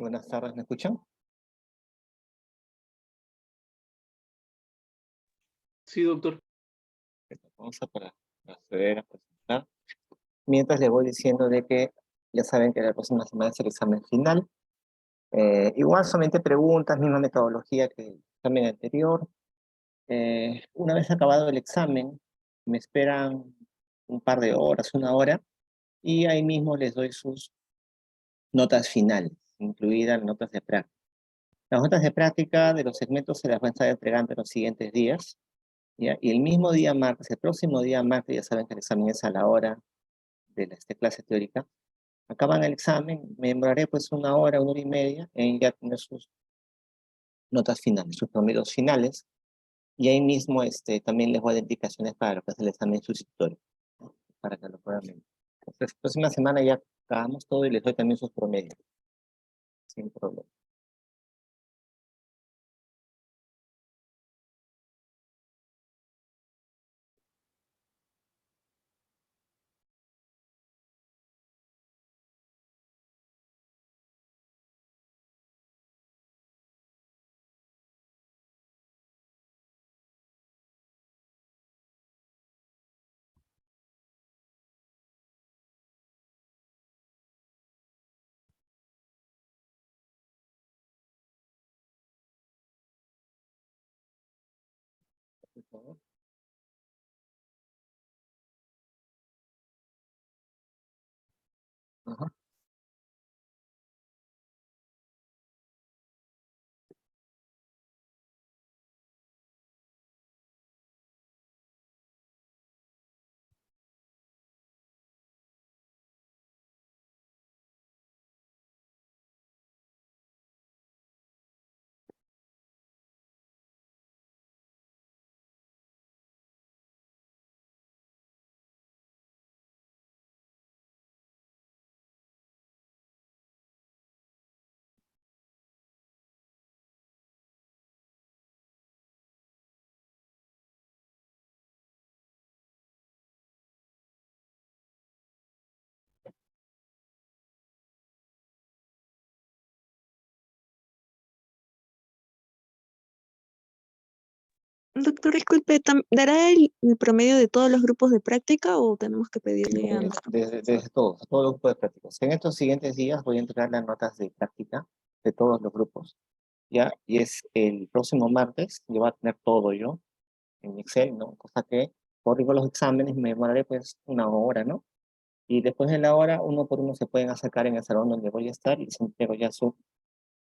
Buenas tardes, ¿me escuchan? Sí, doctor. Vamos a proceder a presentar. Mientras les voy diciendo de que ya saben que la próxima semana es el examen final. Igual solamente preguntas, misma metodología que el examen anterior. Una vez acabado el examen, me esperan un par de horas, una hora, y ahí mismo les doy sus notas finales, incluidas notas de práctica. Las notas de práctica de los segmentos se las van a estar entregando en los siguientes días. ¿Ya? Y el mismo día martes, el próximo día martes, ya saben que el examen es a la hora de esta clase teórica. Acaban el examen, me demoraré pues una hora y media en ya tener sus notas finales, sus promedios finales, y ahí mismo también les voy a dar indicaciones para lo que es el examen sustitutorio, ¿no? Para que lo puedan ver. Entonces, próxima semana ya acabamos todo y les doy también sus promedios, sin problema. Por favor. Ajá. Doctor, disculpe, ¿dará el promedio de todos los grupos de práctica o tenemos que pedirle a nosotros? Desde todos los grupos de prácticas. En estos siguientes días voy a entregar las notas de práctica de todos los grupos, ¿ya? Y es el próximo martes, yo voy a tener todo yo en Excel, ¿no? Cosa que corrijo los exámenes, me demoraré pues una hora, ¿no? Y después de la hora, uno por uno se pueden acercar en el salón donde voy a estar y les entrego ya su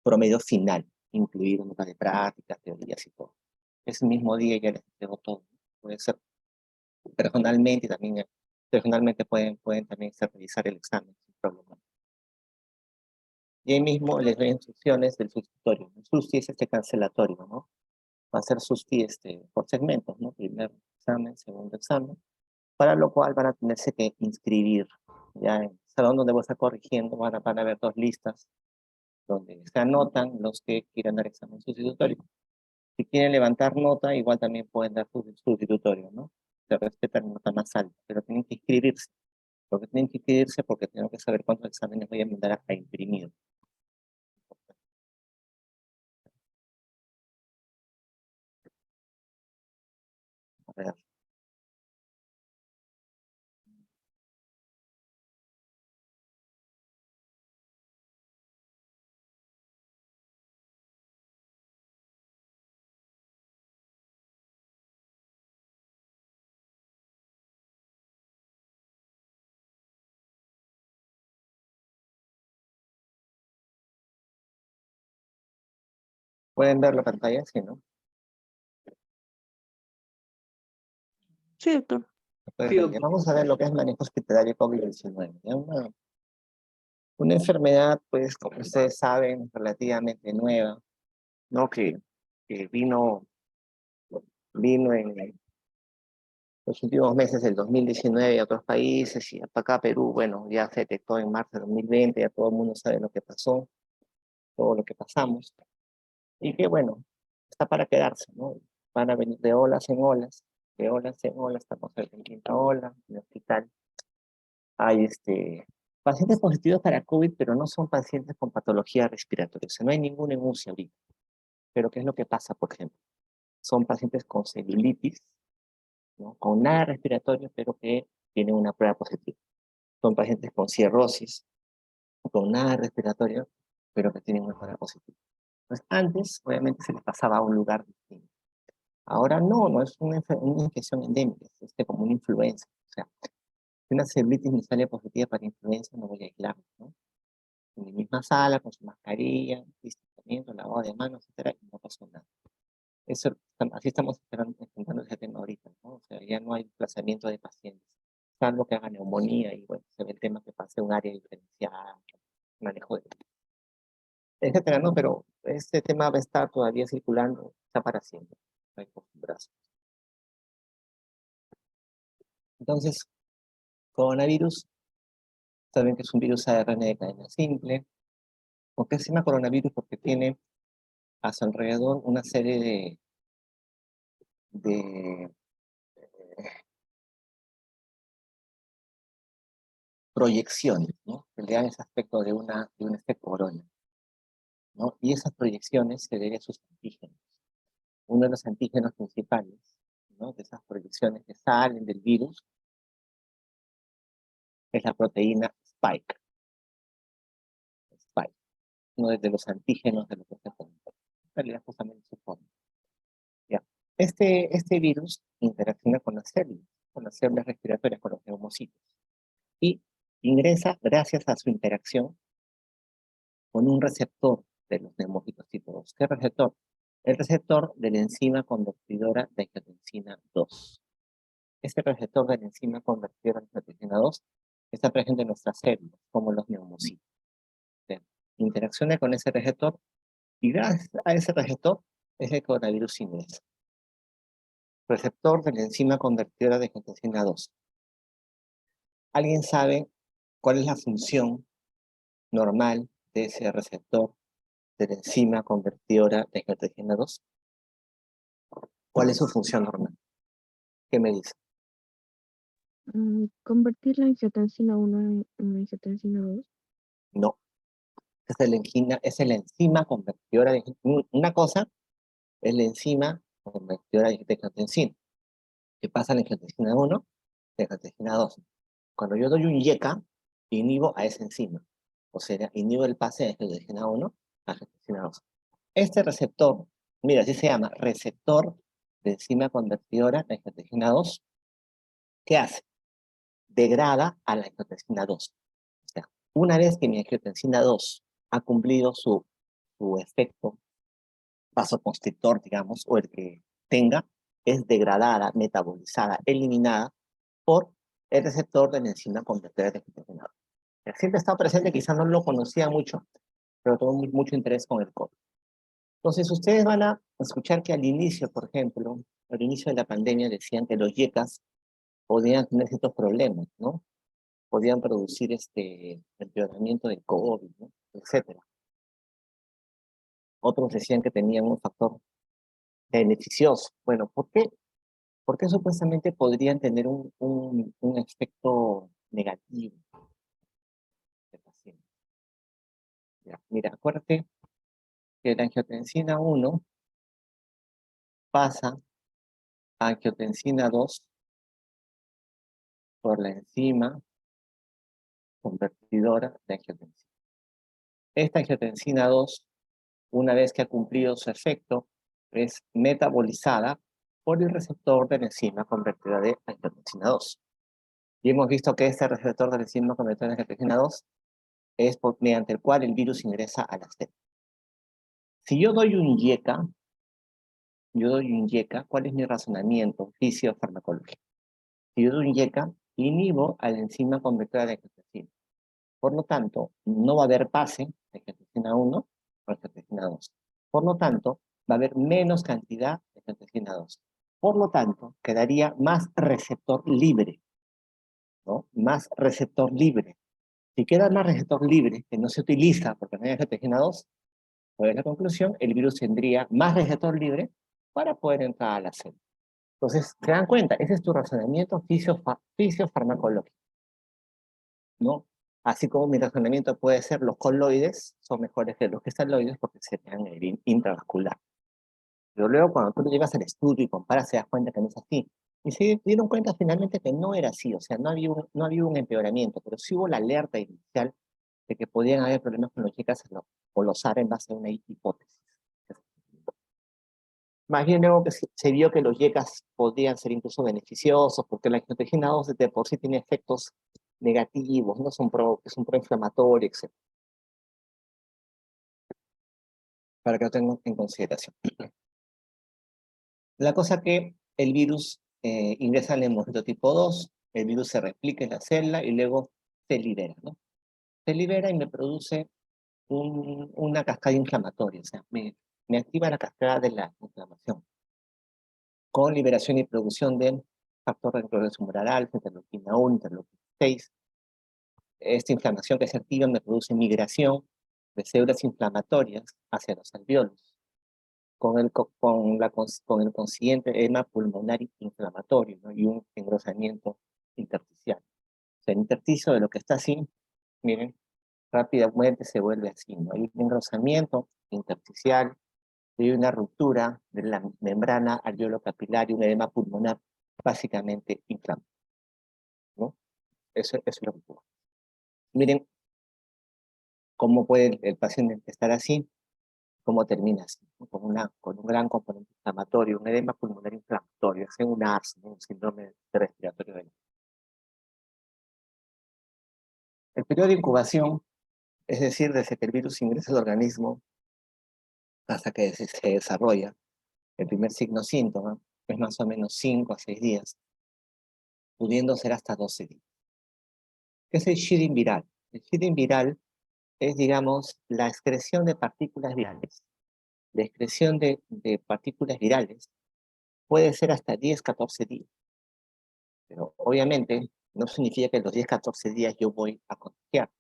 promedio final, incluido notas de prácticas, teorías y todo. Ese mismo día ya les entrego todo. Puede ser personalmente y también personalmente pueden también realizar el examen sin problema. Y ahí mismo les doy instrucciones del sustitutorio. El susti es cancelatorio, ¿no? Va a ser susti por segmentos, ¿no? Primer examen, segundo examen, para lo cual van a tenerse que inscribir. Ya en el salón donde voy a estar corrigiendo van a ver dos listas donde se anotan los que quieran dar examen sustitutorio. Si quieren levantar nota, igual también pueden dar sustitutorio, ¿no? Se respeta la nota más alta, pero tienen que inscribirse. Porque tienen que inscribirse porque tengo que saber cuántos exámenes voy a mandar a imprimir. A ver. ¿Pueden ver la pantalla? Sí, ¿no? Sí, doctor. Pueden Sí, ver. doctor. Vamos a ver lo que es manejo hospitalario COVID-19. Una enfermedad, pues, como ustedes saben, relativamente nueva, ¿no? Que vino en los últimos meses del 2019 a otros países y hasta acá Perú, bueno, ya se detectó en marzo de 2020, ya todo el mundo sabe lo que pasó, todo lo que pasamos. Y que, bueno, está para quedarse, ¿no? Van a venir de olas en olas, de olas en olas, estamos en la quinta ola, en el hospital. Hay Pacientes positivos para COVID, pero no son pacientes con patología respiratoria. O sea, no hay ninguna en UCI ahorita. Pero ¿qué es lo que pasa, por ejemplo? Son pacientes con celulitis, ¿no? Con nada respiratorio, pero que tienen una prueba positiva. Son pacientes con cirrosis, con nada respiratorio, pero que tienen una prueba positiva. Entonces, antes, obviamente, se les pasaba a un lugar distinto. Ahora no es una infección endémica, es como una influenza. O sea, si una celulitis me sale positiva para influenza, no voy a aislarme, ¿no? En mi misma sala, con su mascarilla, distanciamiento, lavado de manos, etcétera, y no pasó nada. Eso, así estamos enfrentando ese tema ahorita, ¿no? O sea, ya no hay desplazamiento de pacientes, salvo que haga neumonía y, bueno, se ve el tema que pase a un área diferenciada, manejo de etcétera, ¿no? Pero este tema va a estar todavía circulando, está para siempre, no hay que acostumbrarse. Entonces, coronavirus, saben que es un virus ARN de cadena simple. ¿Por qué se llama coronavirus? Porque tiene a su alrededor una serie de proyecciones, ¿no? Que le dan ese aspecto de un efecto corona, ¿no? Y esas proyecciones se deben a sus antígenos. Uno de los antígenos principales, ¿no? De esas proyecciones que salen del virus es la proteína Spike. Spike, uno de los antígenos de lo que se pone. En realidad, justamente su forma. Ya. Este virus interacciona con las células respiratorias, con los neumocitos. Y ingresa, gracias a su interacción, con un receptor de los neumocitos tipo 2. ¿Qué receptor? El receptor de la enzima convertidora de angiotensina 2. Este receptor de la enzima convertidora de angiotensina 2 está presente en nuestras células, como los neumocitos. ¿Sí? Interacciona con ese receptor y gracias a ese receptor es el coronavirus ingresa. Receptor de la enzima convertidora de angiotensina 2. ¿Alguien sabe cuál es la función normal de ese receptor de la enzima convertidora de angiotensina 2? ¿Cuál es su función normal? ¿Qué me dice? Convertir la angiotensina 1 en angiotensina 2. No. Es la enzima convertidora de una cosa es la enzima convertidora de angiotensina. ¿Qué pasa en la angiotensina 1? De angiotensina 2. Cuando yo doy un YECA, inhibo a esa enzima. O sea, inhibo el pase de angiotensina 1 a angiotensina 2. Este receptor, mira, así se llama, receptor de enzima convertidora de angiotensina 2, ¿qué hace? Degrada a la angiotensina 2. O sea, una vez que mi angiotensina 2 ha cumplido su efecto vasoconstrictor, digamos, o el que tenga, es degradada, metabolizada, eliminada por el receptor de la enzima convertidora de angiotensina 2. Siempre ha estado presente, quizás no lo conocía mucho, pero tuvo mucho interés con el COVID. Entonces, ustedes van a escuchar que al inicio, por ejemplo, al inicio de la pandemia decían que los YECAs podían tener ciertos problemas, ¿no? Podían producir empeoramiento del COVID, ¿no? Etcétera. Otros decían que tenían un factor beneficioso. Bueno, ¿por qué? Porque supuestamente podrían tener un efecto negativo del paciente. Ya, mira, acuérdate que la angiotensina 1 pasa a angiotensina 2 por la enzima convertidora de angiotensina. Esta angiotensina 2, una vez que ha cumplido su efecto, es metabolizada por el receptor de la enzima convertidora de angiotensina 2. Y hemos visto que este receptor de la enzima convertidora de angiotensina 2 es mediante el cual el virus ingresa a la célula. Si yo doy un YECA, ¿cuál es mi razonamiento fisiofarmacológico? Si yo doy un YECA, inhibo a la enzima convertidora de angiotensina. Por lo tanto, no va a haber pase de angiotensina 1 a angiotensina 2. Por lo tanto, va a haber menos cantidad de angiotensina 2. Por lo tanto, quedaría más receptor libre, ¿no? Más receptor libre. Si queda más receptor libre, que no se utiliza porque no hay angiotensina 2, ¿cuál es la conclusión? El virus tendría más receptor libre para poder entrar a la célula. Entonces, ¿se dan cuenta? Ese es tu razonamiento fisiofarmacológico, ¿no? Así como mi razonamiento puede ser los coloides son mejores que los cristaloides porque serían el intravascular. Pero luego cuando tú llegas al estudio y comparas, te das cuenta que no es así. Y se dieron cuenta finalmente que no era así, o sea, no había un empeoramiento, pero sí hubo la alerta inicial de que podían haber problemas con los chicas o los AR en base a una hipótesis. Más bien luego que se vio que los YECAS podían ser incluso beneficiosos, porque la angiotensina 2 de por sí tiene efectos negativos, no es un proinflamatorio, etc. Para que lo tengan en consideración. La cosa que el virus ingresa al hemocito tipo 2, el virus se replica en la célula y luego se libera, ¿no? Se libera y me produce una cascada inflamatoria, o sea, me activa la cascada de la inflamación, con liberación y producción del factor de progreso humoral alfa, interleuquina 1, interleuquina 6. Esta inflamación que se activa me produce migración de células inflamatorias hacia los alvéolos, con el consiguiente edema pulmonar inflamatorio, ¿no? Y un engrosamiento intersticial. O sea, el intersticio de lo que está así, miren, rápidamente se vuelve así, ¿no? Hay un engrosamiento intersticial, hay una ruptura de la membrana alveolo-capilar y un edema pulmonar básicamente inflamado, ¿no? Eso es lo que ocurre. Miren cómo puede el paciente estar así, cómo termina así, ¿no? Con un gran componente inflamatorio, un edema pulmonar inflamatorio, es un ARS, ¿no? Un síndrome respiratorio del. El periodo de incubación, es decir, desde que el virus ingresa al organismo hasta que se desarrolla el primer signo síntoma, es más o menos 5 a 6 días, pudiendo ser hasta 12 días. ¿Qué es el shedding viral? El shedding viral es, digamos, la excreción de partículas virales. La excreción de partículas virales puede ser hasta 10, 14 días. Pero obviamente no significa que en los 10, 14 días yo voy a contagiar.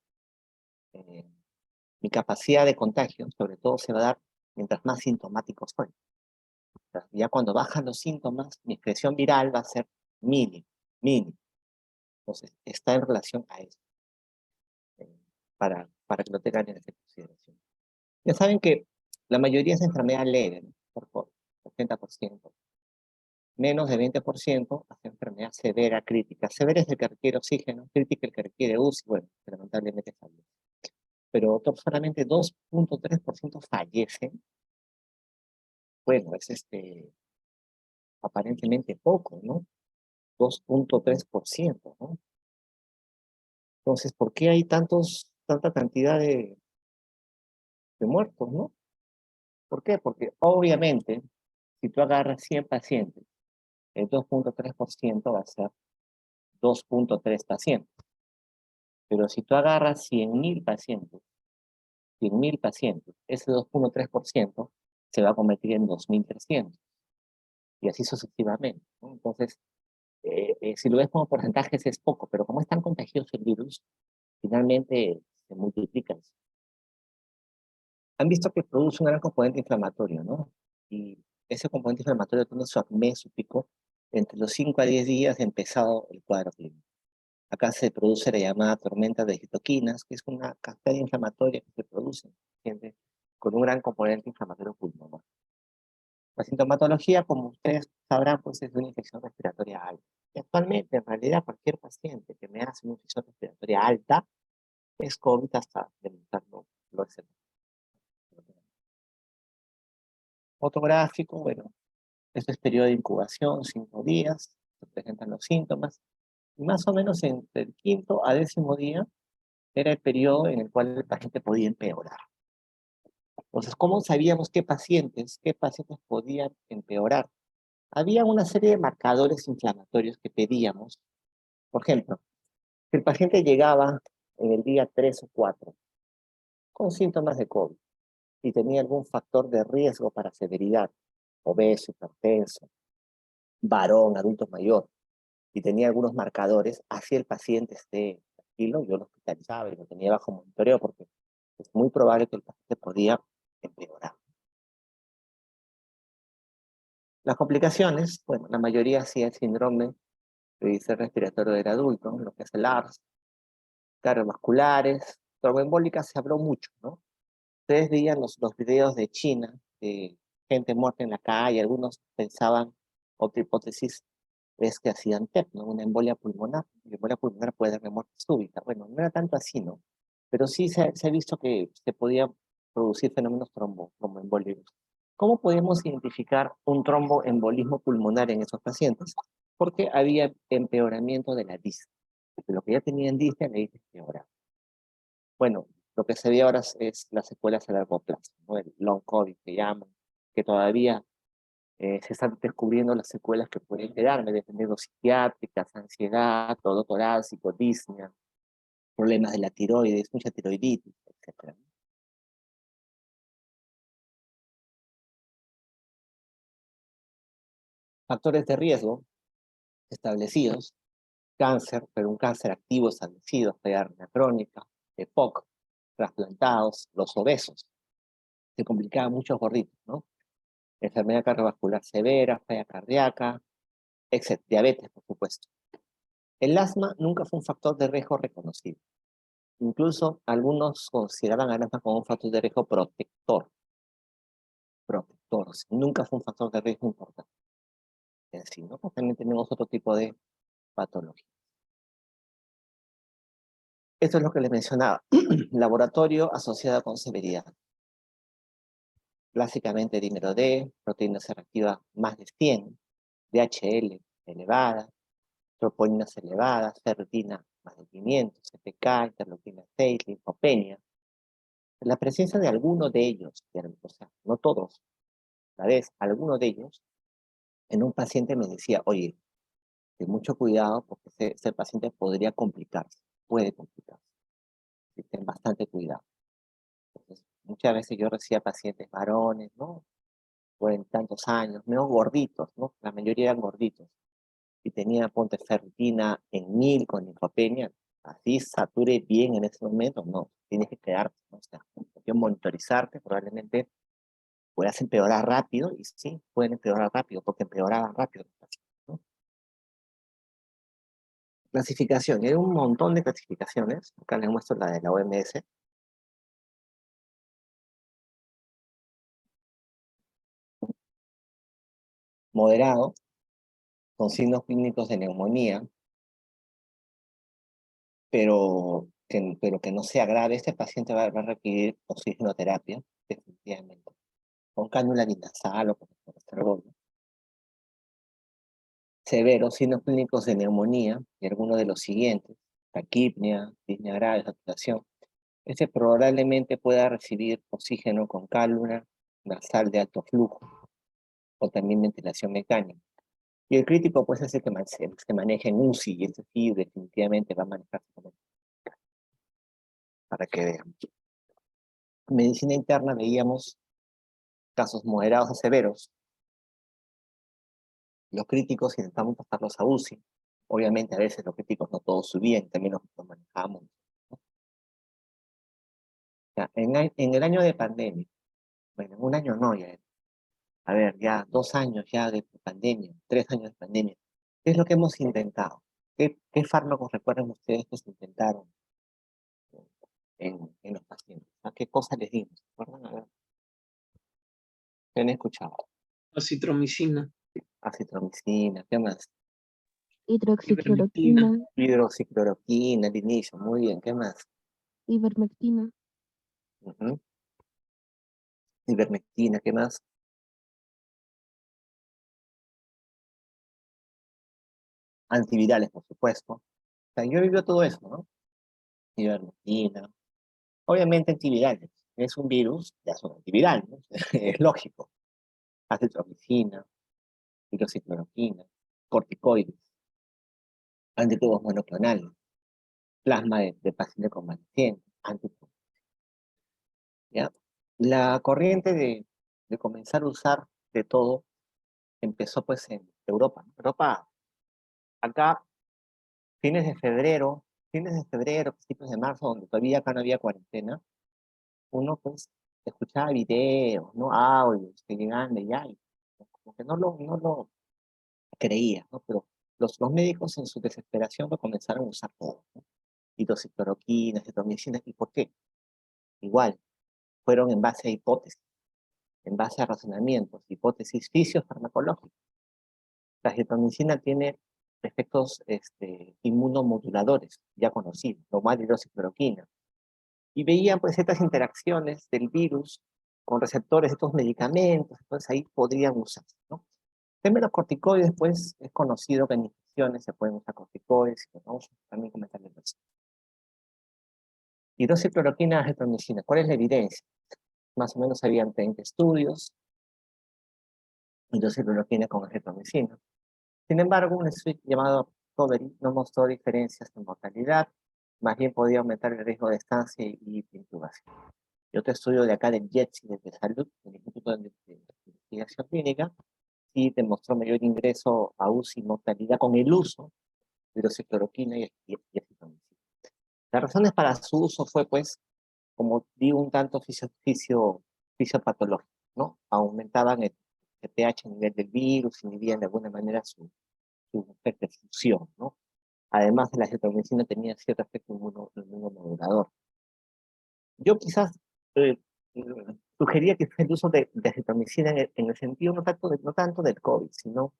Mi capacidad de contagio, sobre todo, se va a dar mientras más sintomático soy. O sea, ya cuando bajan los síntomas, mi excreción viral va a ser mínima, mínima. Entonces, está en relación a eso, para que lo tengan en consideración. Ya saben que la mayoría es enfermedad leve, ¿no? Por 80%. Menos de 20% hace enfermedad severa, crítica. Severa es el que requiere oxígeno, crítica el que requiere UCI, bueno, lamentablemente fallece. Pero solamente 2.3% fallecen. Bueno, es aparentemente poco, ¿no? 2.3%, ¿no? Entonces, ¿por qué hay tanta cantidad de muertos, ¿no? ¿Por qué? Porque obviamente, si tú agarras 100 pacientes, el 2.3% va a ser 2.3 pacientes. Pero si tú agarras 100.000 pacientes, 100.000 pacientes, ese 2.3% se va a convertir en 2.300. Y así sucesivamente, ¿no? Entonces, si lo ves como porcentajes es poco, pero como es tan contagioso el virus, finalmente se multiplica. Han visto que produce un gran componente inflamatorio, ¿no? Y ese componente inflamatorio tiene su acné, su pico, entre los 5 a 10 días de empezado el cuadro clínico. Acá se produce la llamada tormenta de citoquinas, que es una cascada inflamatoria que se produce con un gran componente inflamatorio pulmonar. La sintomatología, como ustedes sabrán, pues es una infección respiratoria alta. Y actualmente, en realidad, cualquier paciente que me hace una infección respiratoria alta es COVID hasta demostrarlo lo excelente. Otro gráfico, bueno, este es periodo de incubación, 5 días, se presentan los síntomas, y más o menos entre el quinto a 10.º día era el periodo en el cual el paciente podía empeorar. Entonces, ¿cómo sabíamos qué pacientes podían empeorar? Había una serie de marcadores inflamatorios que pedíamos. Por ejemplo, si el paciente llegaba en el día 3 o 4 con síntomas de COVID y tenía algún factor de riesgo para severidad, obeso, hipertenso, varón, adulto mayor, y tenía algunos marcadores, así el paciente esté tranquilo, yo lo hospitalizaba y lo tenía bajo monitoreo porque es muy probable que el paciente podía empeorar. Las complicaciones, bueno, la mayoría sí es síndrome de distrés respiratorio del adulto, lo que es el ARS, cardiovasculares, tromboembólicas se habló mucho, ¿no? Ustedes veían los videos de China, de gente muerta en la calle, algunos pensaban, otra hipótesis es que hacían TEP, ¿no? Una embolia pulmonar. La embolia pulmonar puede darle muerte súbita. Bueno, no era tanto así, ¿no? Pero sí se ha visto que se podía producir fenómenos tromboembólicos. ¿Cómo podemos identificar un tromboembolismo pulmonar en esos pacientes? Porque había empeoramiento de la disnea. Lo que ya tenían disnea, la disnea empeoraba. Bueno, lo que se ve ahora es las secuelas a largo plazo, ¿no? El long COVID que llaman, que todavía se están descubriendo las secuelas que pueden quedarme, dependiendo psiquiátricas, ansiedad, todo torácico, disnea, problemas de la tiroides, mucha tiroiditis, etc. Factores de riesgo establecidos: cáncer, pero un cáncer activo establecido, falla crónica, EPOC, trasplantados, los obesos. Se complicaban muchos gorditos, ¿no? Enfermedad cardiovascular severa, falla cardíaca, etc. Diabetes, por supuesto. El asma nunca fue un factor de riesgo reconocido. Incluso algunos consideraban al asma como un factor de riesgo protector. Protector, nunca fue un factor de riesgo importante. En sí, ¿no? Porque también tenemos otro tipo de patología. Esto es lo que les mencionaba. Laboratorio asociado con severidad. Clásicamente dímero D, proteína C reactiva más de 100, DHL elevada, troponinas elevadas, ferritina más de 500, CPK, interleuquina 6, linfopenia. La presencia de alguno de ellos, o sea, no todos, a la vez, alguno de ellos, en un paciente me decía, oye, ten mucho cuidado porque ese paciente podría complicarse, puede complicarse. Ten bastante cuidado. Entonces, muchas veces yo recibía pacientes varones, ¿no? Por tantos años, menos gorditos, ¿no? La mayoría eran gorditos. Y tenía, ponte, ferritina en 1000 con linfopenia, así sature bien en ese momento, no, tienes que quedarte, ¿no? O sea, que monitorizarte, probablemente puedas empeorar rápido, y sí, pueden empeorar rápido, porque empeoraban rápido, ¿no? Clasificación, hay un montón de clasificaciones, acá les muestro la de la OMS. Moderado, con signos clínicos de neumonía, pero que no sea grave. Este paciente va a requerir oxigenoterapia, definitivamente, con cánula nasal o con colesterol. Severos, signos clínicos de neumonía, y alguno de los siguientes: taquipnea, disnea grave, saturación. Este probablemente pueda recibir oxígeno con cálula nasal de alto flujo, o también ventilación mecánica. Y el crítico, pues, es el que se maneja en UCI, y este sí definitivamente va a manejarse como, para que vean. En medicina interna veíamos casos moderados a severos. Los críticos intentamos pasarlos a UCI. Obviamente, a veces los críticos no todos subían, también los manejamos. Ya, en el año de pandemia, bueno, en un año no, ya, a ver, ya 2 años ya de pandemia, 3 años de pandemia, ¿qué es lo que hemos intentado? ¿Qué fármacos recuerdan ustedes que se intentaron en los pacientes? ¿A qué cosas les dimos? ¿Recuerdan? A ver, ¿qué han escuchado? Acitromicina, Acitromicina, ¿qué más? ivermectina, Hidroxicloroquina, Hidroxicloroquina al inicio, muy bien, ¿qué más? ivermectina, Ujú. Ivermectina, ¿qué más? Antivirales, por supuesto. O sea, yo he vivido todo eso, ¿no? Ivermectina. Obviamente antivirales. Es un virus, ya son antiviral, ¿no? Es lógico. Acitromicina, hidroxicloroquina, corticoides, anticuerpos monoclonales, plasma de paciente convaleciente, anticuerpos. ¿Ya? La corriente de comenzar a usar de todo empezó pues en Europa, ¿no? Europa, acá, fines de febrero, principios de marzo, donde todavía acá no había cuarentena, uno pues escuchaba videos, ¿no? Audios que llegaban de allá, y como que no lo creía, ¿no? Pero los médicos en su desesperación lo comenzaron a usar todo, ¿no? hidroxicloroquina, acitromicina. ¿Y por qué? Igual, fueron en base a hipótesis, en base a razonamientos, hipótesis fisiofarmacológicas. La acitromicina tiene efectos inmunomoduladores, ya conocidos, normal hidroxicloroquina. Y veían pues ciertas interacciones del virus con receptores de estos medicamentos, entonces ahí podrían usarse, ¿no? El tema de los corticoides, pues, es conocido que en infecciones se pueden usar corticoides, y vamos a también comentarles eso. Hidroxicloroquina, acitromicina, ¿cuál es la evidencia? Más o menos habían 30 estudios, hidroxicloroquina con acitromicina. Sin embargo, un estudio llamado Recovery no mostró diferencias en mortalidad, más bien podía aumentar el riesgo de estancia y intubación. Y otro estudio de acá del JETSI, de Salud, del Instituto de Investigación Clínica, sí demostró mayor ingreso a UCI y mortalidad con el uso de hidroxicloroquina y acitromicina. Las razones para su uso fue, pues, como digo, un tanto fisiopatológico, ¿no? Aumentaban el pH a nivel del virus, inhibían de alguna manera su perfusión, ¿no? Además, la acitromicina tenía cierto efecto inmunomodulador. Yo quizás sugería que el uso de acitromicina en el sentido no tanto del COVID, sino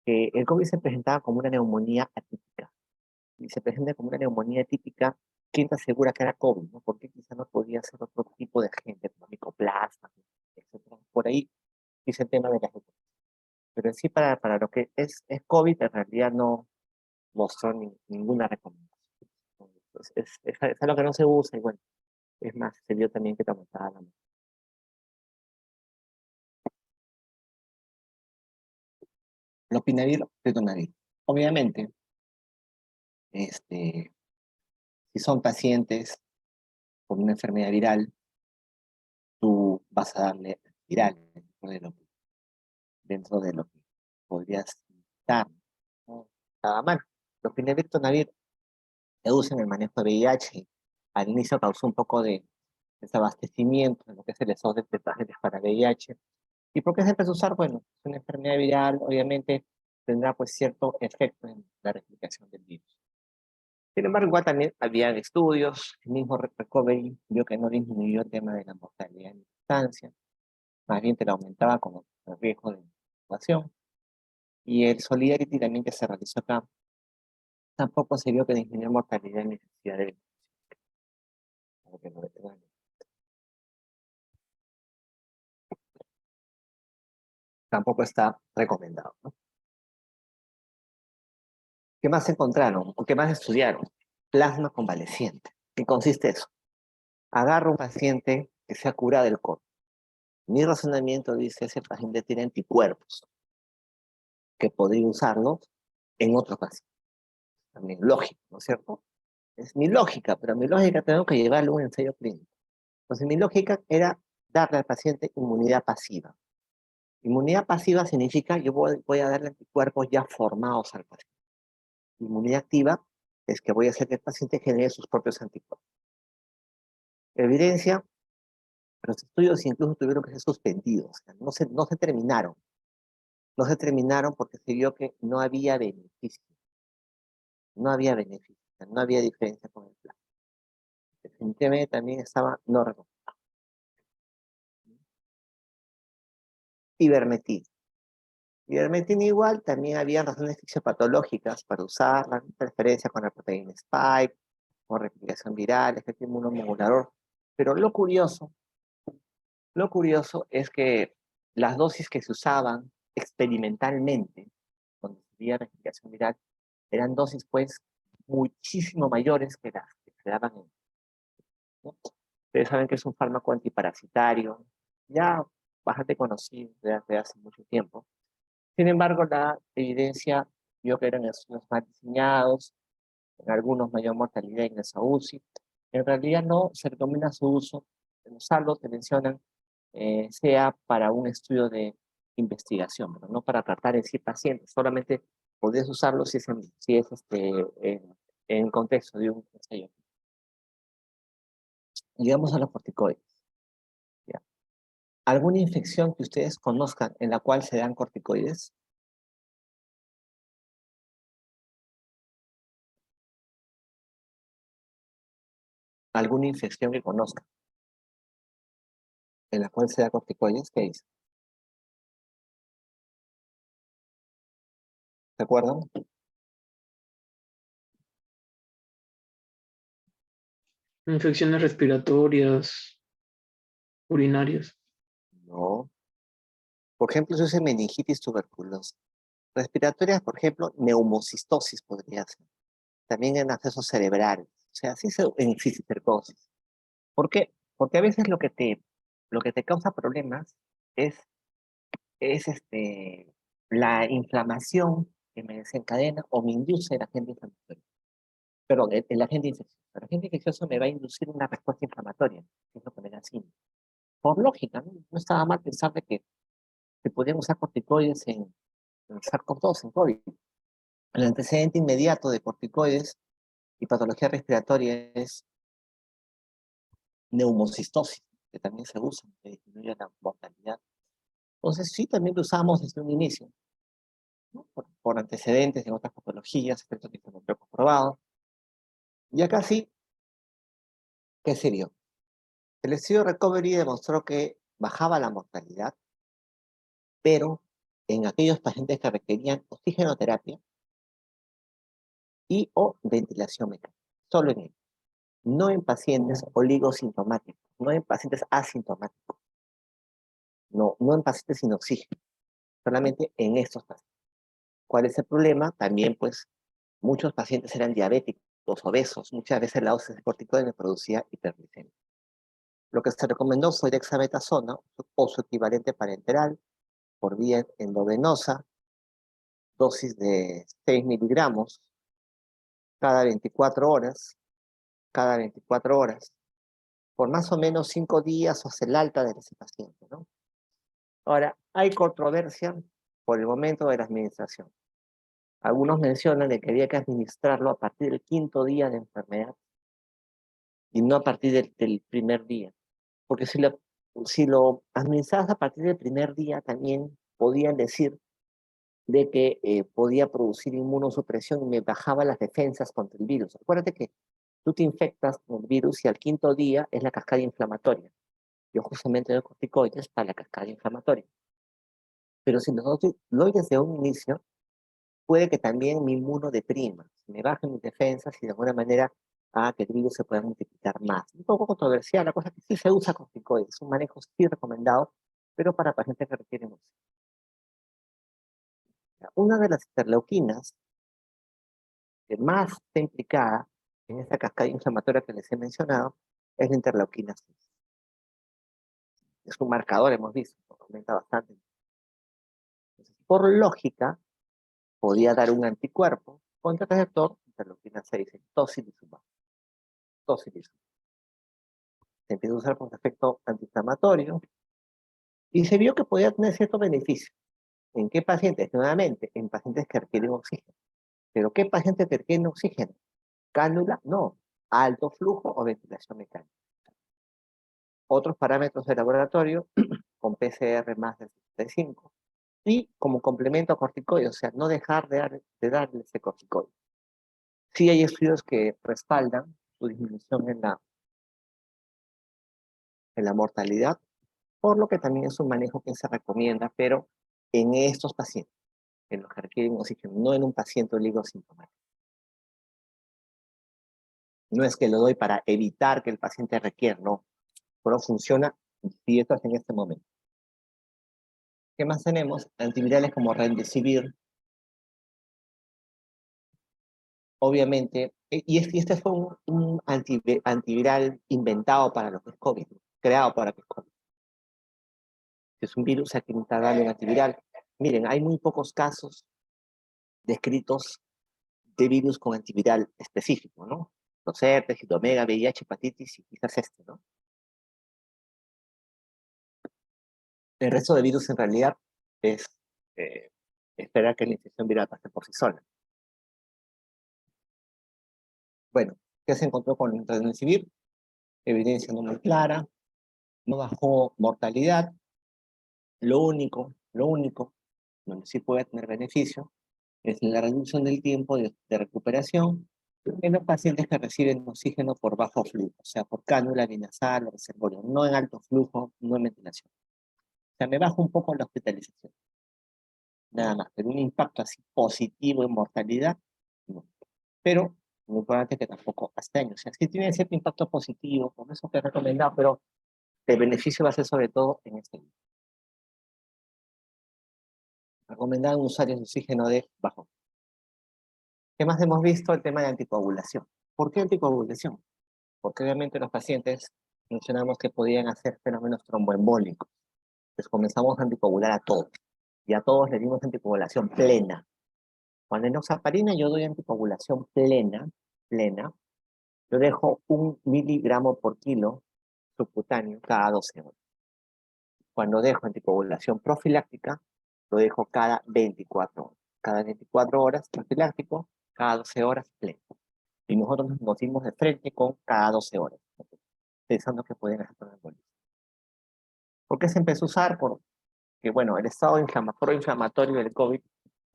que el COVID se presentaba como una neumonía atípica. Y se presenta como una neumonía atípica, ¿quién te asegura que era COVID? ¿No? Porque quizás no podía ser otro tipo de agente, como micoplasma, etc. Por ahí dice el tema de la acitromicina. Pero en sí, para lo que es COVID, en realidad no mostró ninguna recomendación. Entonces, es algo que no se usa y bueno, es más, se vio también que te aumentaba la muerte. Lopinavir, ritonavir. Obviamente, si son pacientes con una enfermedad viral, tú vas a darle viral dentro de lo que podrías dar, ¿no? Nada mal. Lopinavir, ritonavir se usa en el manejo de VIH. Al inicio causó un poco de desabastecimiento en lo que es el stock de pacientes para VIH. ¿Y por qué se empezó a usar? Bueno, es una enfermedad viral, obviamente tendrá pues cierto efecto en la replicación del virus. Sin embargo, igual también había estudios, el mismo Recovery vio que no disminuyó el tema de la mortalidad en la infancia, más bien te la aumentaba con el riesgo de intubación. Y el Solidarity también que se realizó acá, tampoco se vio que disminuyó mortalidad en necesidad de tampoco está recomendado, ¿no? ¿Qué más encontraron? ¿O qué más estudiaron? Plasma convaleciente. ¿Qué consiste eso? Agarro un paciente que se ha curado del COVID. Mi razonamiento dice, ese paciente tiene anticuerpos, que podría usarlos en otro paciente. También lógico, ¿no es cierto? Es mi lógica, pero mi lógica tengo que llevarle a un ensayo clínico. Entonces mi lógica era darle al paciente inmunidad pasiva. Inmunidad pasiva significa yo voy a darle anticuerpos ya formados al paciente. Inmunidad activa es que voy a hacer que el paciente genere sus propios anticuerpos. Evidencia, los estudios incluso tuvieron que ser suspendidos, o sea, no se terminaron. No se terminaron porque se vio que no había beneficio. No había beneficio, no había diferencia con el plan. Definitivamente también estaba no recomendado. Ivermectina. Ivermectina igual, también había razones fisiopatológicas para usarla, interferencia con la proteína spike, con replicación viral, efecto inmunomodulador. Pero lo curioso es que las dosis que se usaban experimentalmente, cuando se veía replicación viral, eran dosis pues muchísimo mayores que las que se daban en, ¿no? Ustedes saben que es un fármaco antiparasitario, ya bastante conocido desde hace mucho tiempo. Sin embargo, la evidencia vio que eran estudios mal diseñados, en algunos mayor mortalidad en esa UCI. En realidad no se recomienda su uso, usarlo, te mencionan, sea para un estudio de investigación, pero no para tratar en sí pacientes. Solamente podés usarlo si es en contexto de un ensayo. Llegamos a los corticoides. ¿Ya? ¿Alguna infección que ustedes conozcan en la cual se dan corticoides? alguna infección que conozca, en la cual se da corticoides, ¿qué dice? ¿Se acuerdan? Infecciones respiratorias, urinarias. No. Por ejemplo, eso es meningitis tuberculosa. Respiratorias, por ejemplo, neumocistosis podría ser. También en accesos cerebrales. O sea, sí en cisticercosis. ¿Por qué? Porque a veces lo que te causa problemas es, es la inflamación que me desencadena o me induce el agente inflamatorio. Perdón, el agente infeccioso. El agente infeccioso me va a inducir una respuesta inflamatoria, que es lo que me da síndrome. Por lógica, ¿no? No estaba mal pensar de que se podían usar corticoides en SARS-CoV-2, en COVID. El antecedente inmediato de corticoides y patología respiratoria es neumocistosis, que también se usa, que disminuye la mortalidad. Entonces, sí, también lo usamos desde un inicio, ¿no? Por antecedentes en otras patologías, efectos inflamatorios comprobados. Y acá sí, ¿qué sirvió? El estudio Recovery demostró que bajaba la mortalidad, pero en aquellos pacientes que requerían oxigenoterapia y o ventilación mecánica, solo en ellos. No en pacientes oligosintomáticos, no en pacientes asintomáticos, no en pacientes sin oxígeno, solamente en estos pacientes. ¿Cuál es el problema? También, pues, muchos pacientes eran diabéticos, obesos, muchas veces la dosis de corticoides producía hiperglicemia. Lo que se recomendó fue dexametasona o su equivalente parenteral por vía endovenosa, dosis de 6 miligramos cada 24 horas, cada 24 horas, por más o menos 5 días o hasta el alta de ese paciente, ¿no? Ahora, hay controversia por el momento de la administración. Algunos mencionan de que había que administrarlo a partir del 5.º día de enfermedad y no a partir del primer día. Porque si lo administras a partir del primer día, también podían decir de que podía producir inmunosupresión y me bajaba las defensas contra el virus. Acuérdate que tú te infectas con el virus y al 5.º día es la cascada inflamatoria. Yo justamente doy corticoides para la cascada inflamatoria. Pero si lo doy desde un inicio, puede que también mi inmunodeprima, me bajen mis defensas y de alguna manera haga que el virus se pueda multiplicar más. Un poco controversial, la cosa es que sí se usa corticoides, es un manejo sí recomendado, pero para pacientes que requieren oxígeno. Una de las interleuquinas que más está implicada en esta cascada inflamatoria que les he mencionado es la interleuquina 6. Es un marcador, hemos visto, aumenta bastante. Entonces, por lógica, podía dar un anticuerpo contra el receptor interleuquina 6, el tocilizumab. Tocilizumab. Se empieza a usar con efecto antiinflamatorio y se vio que podía tener cierto beneficio. ¿En qué pacientes? Nuevamente, en pacientes que requieren oxígeno. ¿Pero qué pacientes que requieren oxígeno? ¿Cánula? No. Alto flujo o ventilación mecánica. Otros parámetros de laboratorio con PCR más de 65 y como complemento a corticoides, o sea, no dejar de darle ese corticoide. Sí hay estudios que respaldan su disminución en la mortalidad, por lo que también es un manejo que se recomienda, pero en estos pacientes, en los que requieren oxígeno, no en un paciente oligosintomático. No es que lo doy para evitar que el paciente requiera, no, pero funciona si esto es en este momento. ¿Qué más tenemos? Antivirales como Remdesivir, obviamente, este fue un antiviral inventado para lo que es COVID, creado para que es COVID. Es un virus a quien está dando un antiviral. Miren, hay muy pocos casos descritos de virus con antiviral específico, ¿no? Los herpes, citomega, VIH, hepatitis y quizás ¿no? El resto de virus en realidad es esperar que la infección viral pase por sí sola. Bueno, ¿qué se encontró con el Remdesivir? Evidencia no muy clara, no bajó mortalidad. Lo único donde sí puede tener beneficio es la reducción del tiempo de recuperación En los pacientes que reciben oxígeno por bajo flujo, o sea, por cánula binasal o reservorio, no en alto flujo, no en ventilación. O sea, me bajo un poco la hospitalización. Nada más, pero un impacto así positivo en mortalidad, no. Pero lo importante es que tampoco hasta años. O sea, sí tiene cierto impacto positivo, por eso te he recomendado, pero el beneficio va a ser sobre todo en este grupo. Recomendado en usuarios de oxígeno de bajo. ¿Qué más hemos visto? El tema de anticoagulación. ¿Por qué anticoagulación? Porque obviamente los pacientes mencionamos que podían hacer fenómenos tromboembólicos. Entonces comenzamos a anticoagular a todos. Y a todos le dimos anticoagulación plena. Cuando enoxaparina yo doy anticoagulación plena, yo dejo 1 miligramo por kilo subcutáneo cada 12 horas. Cuando dejo anticoagulación profiláctica, lo dejo cada 24 horas. Cada 24 horas profiláctico, cada 12 horas pleno. Y nosotros nos dimos de frente con cada 12 horas, pensando que pueden hacer tromboembolismo. ¿Por qué se empezó a usar? Porque, bueno, el estado inflamatorio del COVID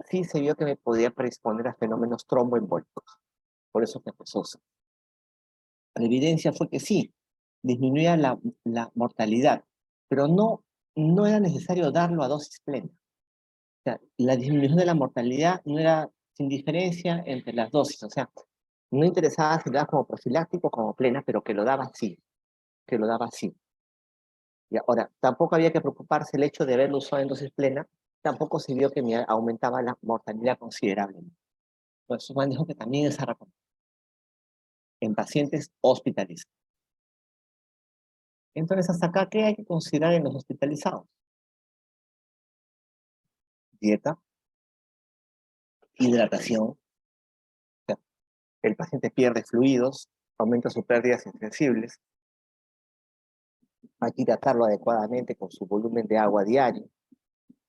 sí se vio que me podía predisponer a fenómenos tromboembólicos. Por eso se empezó a usar. La evidencia fue que sí, disminuía la mortalidad, pero no era necesario darlo a dosis plena. O sea, la disminución de la mortalidad no era sin diferencia entre las dosis. O sea, no interesaba si lo daba como profiláctico o como plena, pero que lo daba así. Que lo daba así. Y ahora, tampoco había que preocuparse el hecho de haberlo usado en dosis plena, tampoco se vio que me aumentaba la mortalidad considerablemente. Por eso manejo que también es recomendable en pacientes hospitalizados. Entonces, hasta acá, ¿qué hay que considerar en los hospitalizados? Dieta, hidratación, o sea, el paciente pierde fluidos, aumenta sus pérdidas insensibles, hay que hidratarlo adecuadamente con su volumen de agua diario,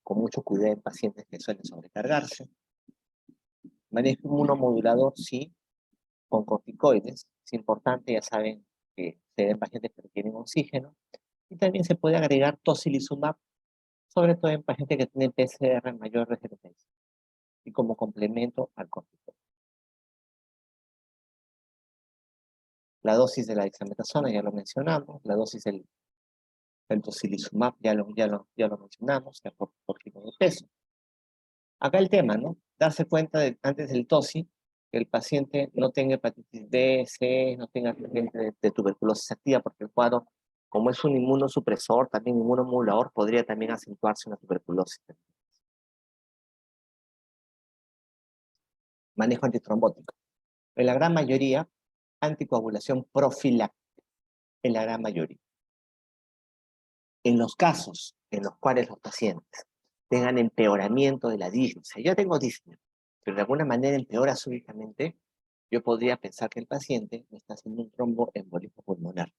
con mucho cuidado en pacientes que suelen sobrecargarse. Manejo inmunomodulador, sí, con corticoides. Es importante, ya saben, que se den pacientes que requieren oxígeno. Y también se puede agregar tocilizumab, sobre todo en pacientes que tienen PCR mayor de 75, y como complemento al corticoide. La dosis de la dexametasona ya lo mencionamos, la dosis del tocilizumab ya lo mencionamos, ya por kilo de peso. Acá el tema, ¿no? Darse cuenta antes del TOSI que el paciente no tenga hepatitis B, C, no tenga antecedentes de tuberculosis activa, porque el cuadro, como es un inmunosupresor, también inmunomodulador, podría también acentuarse una tuberculosis. Manejo antitrombótico. En la gran mayoría, anticoagulación profiláctica. En la gran mayoría. En los casos en los cuales los pacientes tengan empeoramiento de la disnea, o sea, yo tengo disnea, pero de alguna manera empeora súbitamente, yo podría pensar que el paciente me está haciendo un tromboembolismo pulmonar.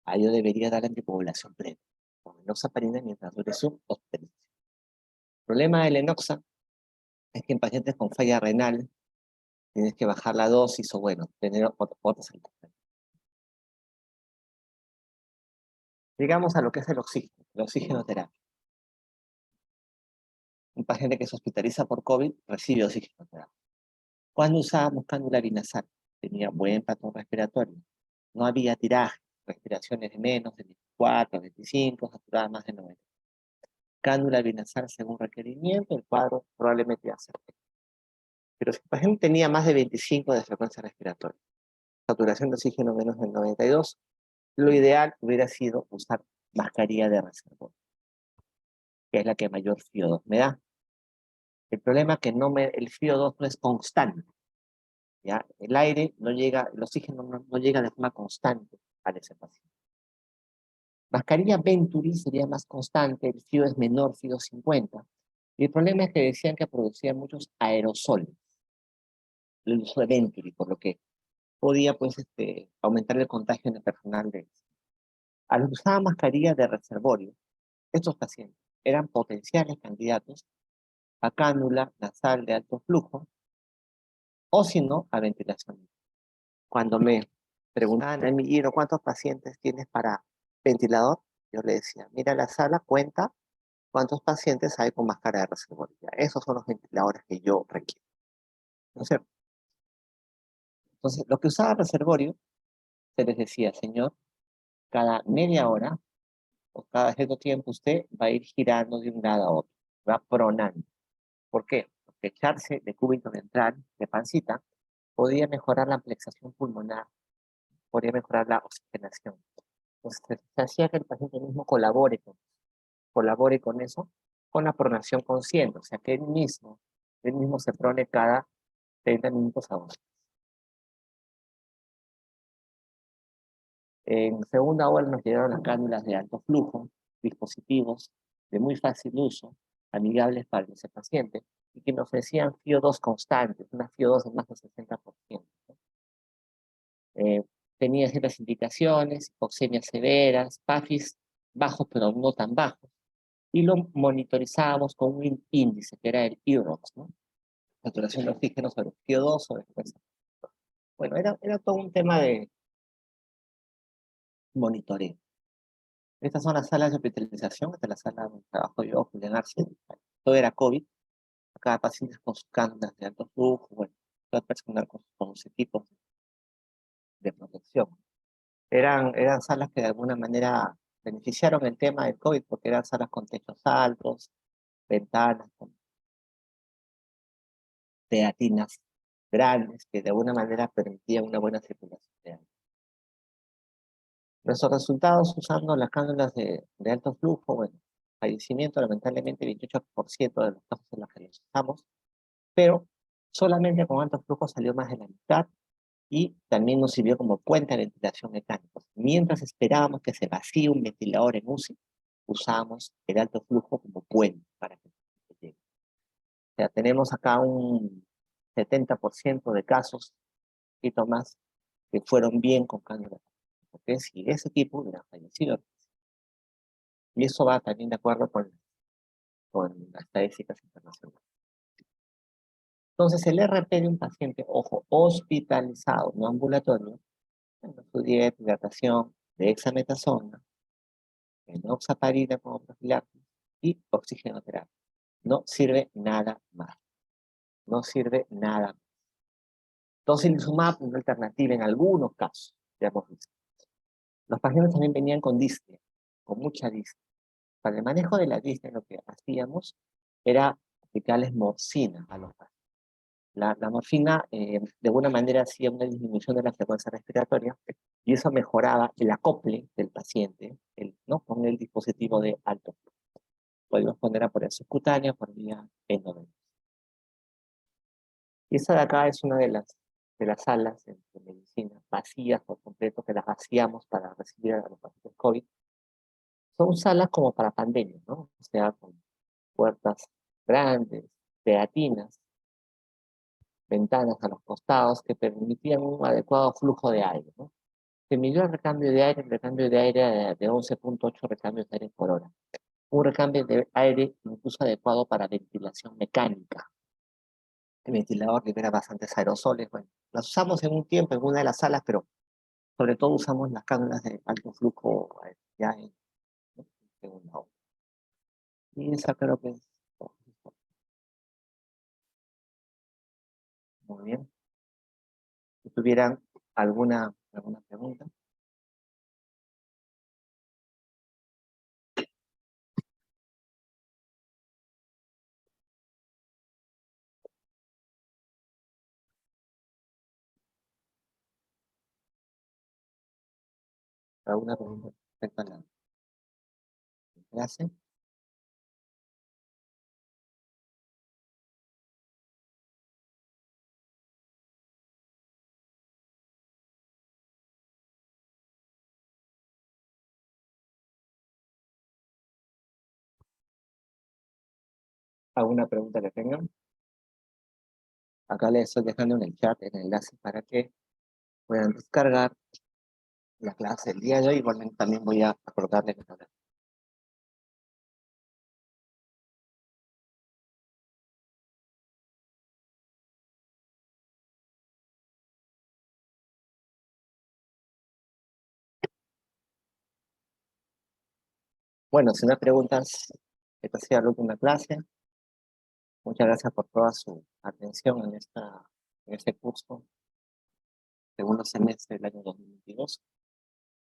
Ahí yo debería dar anticoagulación plena, con enoxaparina mientras dure su hospitalización. El problema del enoxa es que en pacientes con falla renal tienes que bajar la dosis o, bueno, tener otras alternativas. Llegamos a lo que es el oxígeno, la oxigenoterapia. Un paciente que se hospitaliza por COVID recibe oxigenoterapia. Cuando usábamos cánula binasal, tenía buen patrón respiratorio. No había tiraje, respiraciones de menos de 24, 25, saturadas más de 90. Cánula binasal según requerimiento, el cuadro probablemente iba a ser. Pero si el paciente tenía más de 25 de frecuencia respiratoria, saturación de oxígeno menos del 92, lo ideal hubiera sido usar mascarilla de reservorio, que es la que mayor FIO2 me da. El problema es que el FIO2 no es constante. ¿Ya? El aire no llega, el oxígeno no llega de forma constante a ese paciente. Mascarilla Venturi sería más constante, el FIO es menor, FIO 50. Y el problema es que decían que producía muchos aerosoles, el uso de Venturi, por lo que podía pues, aumentar el contagio en el personal de ellos. Al usar mascarilla de reservorio, estos pacientes eran potenciales candidatos a cánula nasal de alto flujo, o si no, a ventilación. Cuando me preguntaban a mí, Giro, ¿cuántos pacientes tienes para ventilador? Yo le decía, mira la sala, cuenta cuántos pacientes hay con máscara de reservorio. Esos son los ventiladores que yo requiero. ¿No es cierto? Entonces, lo que usaba reservorio, se les decía, señor, cada media hora o cada cierto tiempo usted va a ir girando de un lado a otro, va pronando. ¿Por qué? Porque echarse de cúbito ventral, de pancita, podía mejorar la amplexación pulmonar, podía mejorar la oxigenación. Entonces, se hacía que el paciente mismo colabore con eso, con la pronación consciente, o sea, que él mismo se prone cada 30 minutos a 1. En segunda hora nos llegaron las cánulas de alto flujo, dispositivos de muy fácil uso, amigables para ese paciente, y que me ofrecían FIO2 constantes, una FIO2 de más del 60%. ¿No? Tenía ciertas indicaciones, hipoxemias severas, PAFIs bajos pero no tan bajos, y lo monitorizábamos con un índice que era el IROX, ¿no? Saturación de oxígeno sobre FIO2 sobre fuerza. Bueno, era todo un tema de monitoreo. Estas son las salas de hospitalización, esta es la sala donde trabajo yo, Julián Arce. Todo era COVID, cada paciente con sus cánulas de alto flujo, bueno, todo el personal con sus equipos de protección. Eran salas que de alguna manera beneficiaron el tema del COVID, porque eran salas con techos altos, ventanas, con teatinas grandes, que de alguna manera permitían una buena circulación de aire. Nuestros resultados usando las cánulas de alto flujo, bueno, fallecimiento, lamentablemente 28% de los casos en los que los usamos, pero solamente con alto flujo salió más de la mitad y también nos sirvió como puente de ventilación mecánica. Mientras esperábamos que se vacíe un ventilador en UCI, usamos el alto flujo como puente para que se llegue. O sea, tenemos acá un 70% de casos, un poquito más, que fueron bien con cánulas. Porque si ese tipo hubiera fallecido, y eso va también de acuerdo con las estadísticas internacionales. Entonces, el RP de un paciente, ojo, hospitalizado, no ambulatorio, bueno, su dieta, hidratación, dexametasona, enoxaparina como profilaxis y oxigenoterapia. No sirve nada más. No sirve nada más. Tocilizumab, una alternativa en algunos casos, ya hemos visto. Los pacientes también venían con disnea, con mucha disnea. Para el manejo de la disnea lo que hacíamos era aplicarles morfina a los pacientes. La morfina de alguna manera hacía una disminución de la frecuencia respiratoria y eso mejoraba el acople del paciente, ¿no? Con el dispositivo de alto flujo. Podemos poner a por el subcutáneo, por vía endovenosa. Y esa de acá es una de las salas de medicina vacías por completo, que las vaciamos para recibir a los pacientes COVID. Son salas como para pandemia, ¿no? O sea, con puertas grandes, teatinas, ventanas a los costados que permitían un adecuado flujo de aire, ¿no? Se midió el recambio de aire, de 11.8 recambios de aire por hora. Un recambio de aire incluso adecuado para ventilación mecánica. El ventilador libera bastantes aerosoles. Bueno, las usamos en un tiempo en una de las salas, pero sobre todo usamos las cánulas de alto flujo ya en segunda hora. Y esa creo que es muy bien. Si tuvieran alguna pregunta. ¿Alguna pregunta respecto a la clase? ¿Alguna pregunta que tengan? Acá les estoy dejando en el chat el enlace para que puedan descargar la clase del día de hoy. Igualmente también voy a acordarles que bueno, si no hay preguntas, esta ha sido la última clase. Muchas gracias por toda su atención en este curso. segundo semestre del año 2022.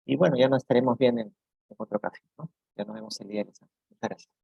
Y bueno, ya nos estaremos viendo en otra ocasión, ¿no? Ya nos vemos el día de esa. Muchas gracias.